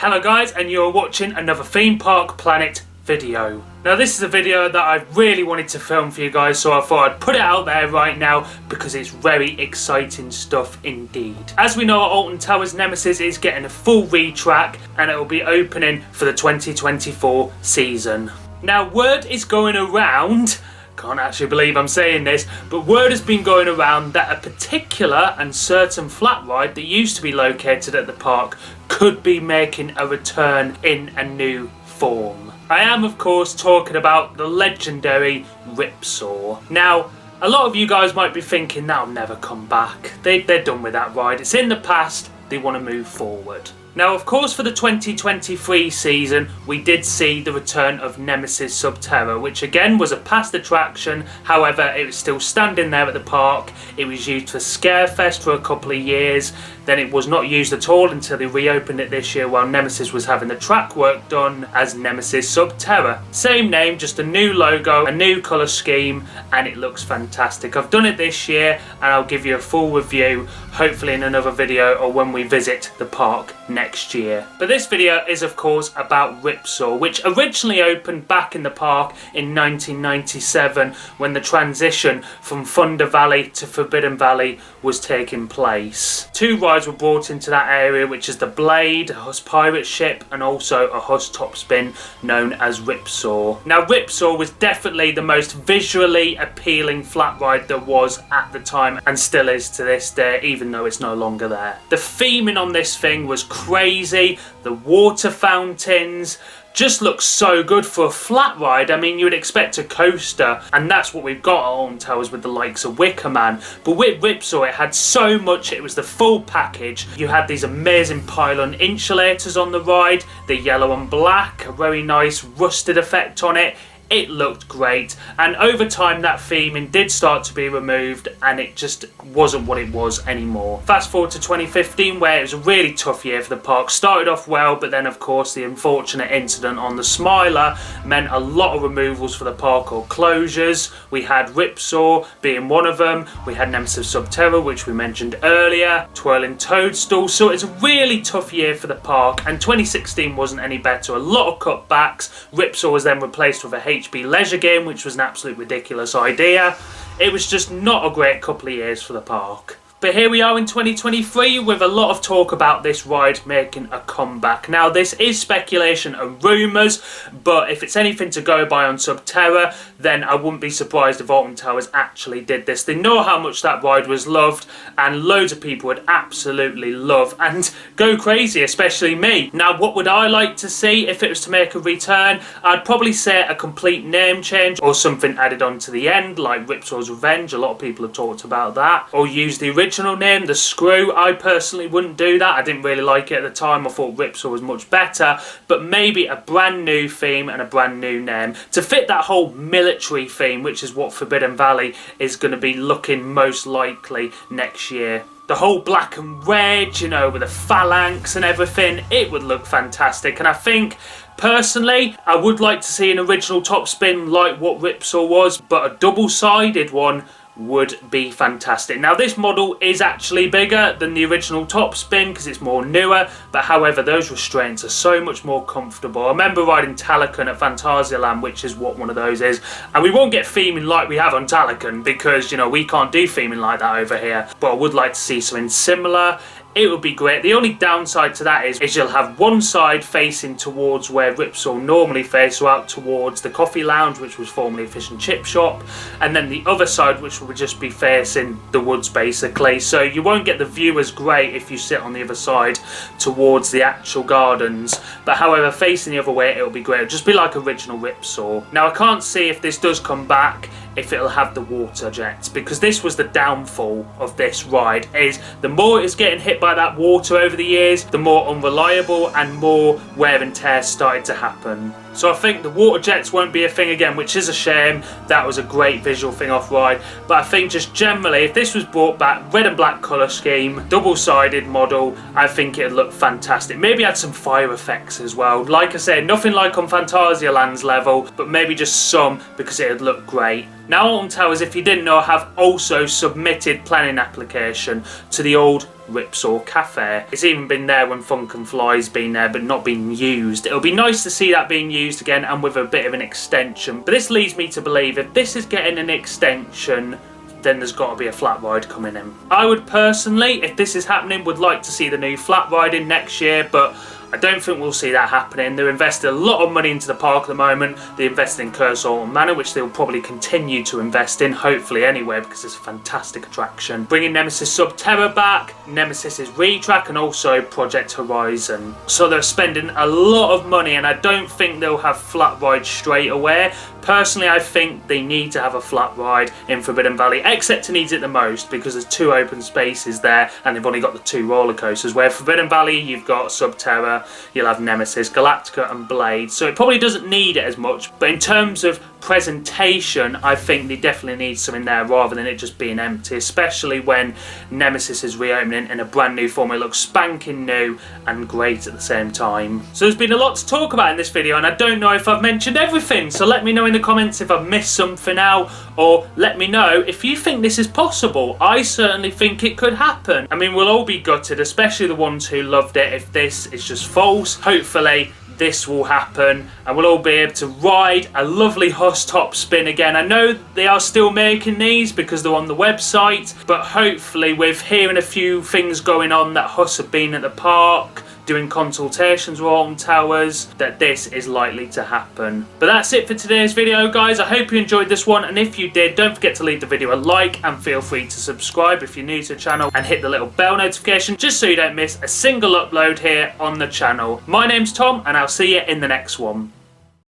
Hello guys, and you're watching another Theme Park Planet video. Now this is a video that I really wanted to film for you guys, so I thought I'd put it out there right now because it's very exciting stuff indeed. As we know, Alton Towers Nemesis is getting a full retrack and it will be opening for the 2024 season. Now word is going around, can't actually believe I'm saying this, but word has been going around that a particular and certain flat ride that used to be located at the park could be making a return in a new form. I am of course talking about the legendary Ripsaw. Now a lot of you guys might be thinking that'll never come back. They're done with that ride. It's in the past. They want to move forward. Now of course for the 2023 season we did see the return of Nemesis Sub Terra, which again was a past attraction. However, it was still standing there at the park. It was used for Scarefest for a couple of years, then it was not used at all until they reopened it this year while Nemesis was having the track work done as Nemesis Sub Terra. Same name, just a new logo, a new colour scheme, and it looks fantastic. I've done it this year and I'll give you a full review hopefully in another video or when we visit the park next year. But this video is of course about Ripsaw, which originally opened back in the park in 1997 when the transition from Thunder Valley to Forbidden Valley was taking place. Two rides were brought into that area, which is the Blade, a Huss pirate ship, and also a Huss topspin known as Ripsaw. Now Ripsaw was definitely the most visually appealing flat ride there was at the time and still is to this day, even though it's no longer there. The theming on this thing was crazy. The water fountains just looks so good for a flat ride. I mean, you would expect a coaster, and that's what we've got at Alton Towers with the likes of Wicker Man. But with Ripsaw, it had so much. It was the full package. You had these amazing pylon insulators on the ride, the yellow and black, a very nice rusted effect on it. It looked great, and over time that theming did start to be removed and it just wasn't what it was anymore. Fast forward to 2015 where it was a really tough year for the park. Started off well, but then of course the unfortunate incident on the Smiler meant a lot of removals for the park or closures. We had Ripsaw being one of them, we had Nemesis Sub Terra, which we mentioned earlier, Twirling Toadstool, so it's a really tough year for the park, and 2016 wasn't any better. A lot of cutbacks. Ripsaw was then replaced with a HB Leisure game, which was an absolute ridiculous idea. It was just not a great couple of years for the park. But here we are in 2023 with a lot of talk about this ride making a comeback. Now this is speculation and rumours, but if it's anything to go by on Sub Terra, then I wouldn't be surprised if Alton Towers actually did this. They know how much that ride was loved and loads of people would absolutely love and go crazy, especially me. Now what would I like to see if it was to make a return? I'd probably say a complete name change or something added on to the end like Ripsaw's Revenge. A lot of people have talked about that. Or use the original name, the Screw. I personally wouldn't do that. I didn't really like it at the time. I thought Ripsaw was much better, but maybe a brand new theme and a brand new name to fit that whole military theme, which is what Forbidden Valley is going to be looking most likely next year. The whole black and red, you know, with the phalanx and everything, it would look fantastic. And I think personally, I would like to see an original top spin like what Ripsaw was, but a double-sided one would be fantastic. Now this model is actually bigger than the original top spin because it's more newer, but however those restraints are so much more comfortable. I remember riding Talican at Phantasialand, which is what one of those is, and we won't get theming like we have on Talican because, you know, we can't do theming like that over here, but I would like to see something similar. It would be great. The only downside to that is you'll have one side facing towards where Ripsaw normally faces, so out towards the coffee lounge, which was formerly a fish and chip shop, and then the other side which would just be facing the woods basically. So you won't get the view as great if you sit on the other side towards the actual gardens, but however facing the other way it'll be great. It'll just be like original Ripsaw. Now I can't see if this does come back if it'll have the water jets, because this was the downfall of this ride, is the more it's getting hit by that water over the years, the more unreliable and more wear and tear started to happen. So I think the water jets won't be a thing again, which is a shame. That was a great visual thing off ride, but I think just generally if this was brought back, red and black colour scheme, double-sided model, I think it'd look fantastic. Maybe add some fire effects as well. Like I said, nothing like on Phantasialand's level, but maybe just some, because it'd look great. Now Alton Towers, if you didn't know, have also submitted planning application to the old Ripsaw Cafe. It's even been there when Funk and Fly's been there, but not been used. It'll be nice to see that being used again, and with a bit of an extension. But this leads me to believe if this is getting an extension, then there's got to be a flat ride coming in. I would personally, if this is happening, would like to see the new flat ride in next year, but I don't think we'll see that happening. They're investing a lot of money into the park at the moment. They invested in Curse Alton Manor, which they'll probably continue to invest in, hopefully anyway, because it's a fantastic attraction. Bringing Nemesis Sub Terra back, Nemesis's Retrack, and also Project Horizon. So they're spending a lot of money, and I don't think they'll have flat rides straight away. Personally, I think they need to have a flat ride in Forbidden Valley, except it needs it the most because there's 2 open spaces there and they've only got the 2 roller coasters, where Forbidden Valley you've got Sub Terra, you'll have Nemesis, Galactica and Blade, so it probably doesn't need it as much. But in terms of presentation, I think they definitely need something there rather than it just being empty, especially when Nemesis is reopening in a brand new form. It looks spanking new and great at the same time. So there's been a lot to talk about in this video, and I don't know if I've mentioned everything, so let me know in the comments if I've missed something out, or let me know if you think this is possible. I certainly think it could happen. I mean, we'll all be gutted, especially the ones who loved it, if this is just false. Hopefully this will happen and we'll all be able to ride a lovely Huss top spin again. I know they are still making these because they're on the website, but hopefully with hearing a few things going on that Huss have been at the park doing consultations with Alton Towers, that this is likely to happen. But that's it for today's video, guys. I hope you enjoyed this one, and if you did, don't forget to leave the video a like and feel free to subscribe if you're new to the channel, and hit the little bell notification just so you don't miss a single upload here on the channel. My name's Tom, and I'll see you in the next one.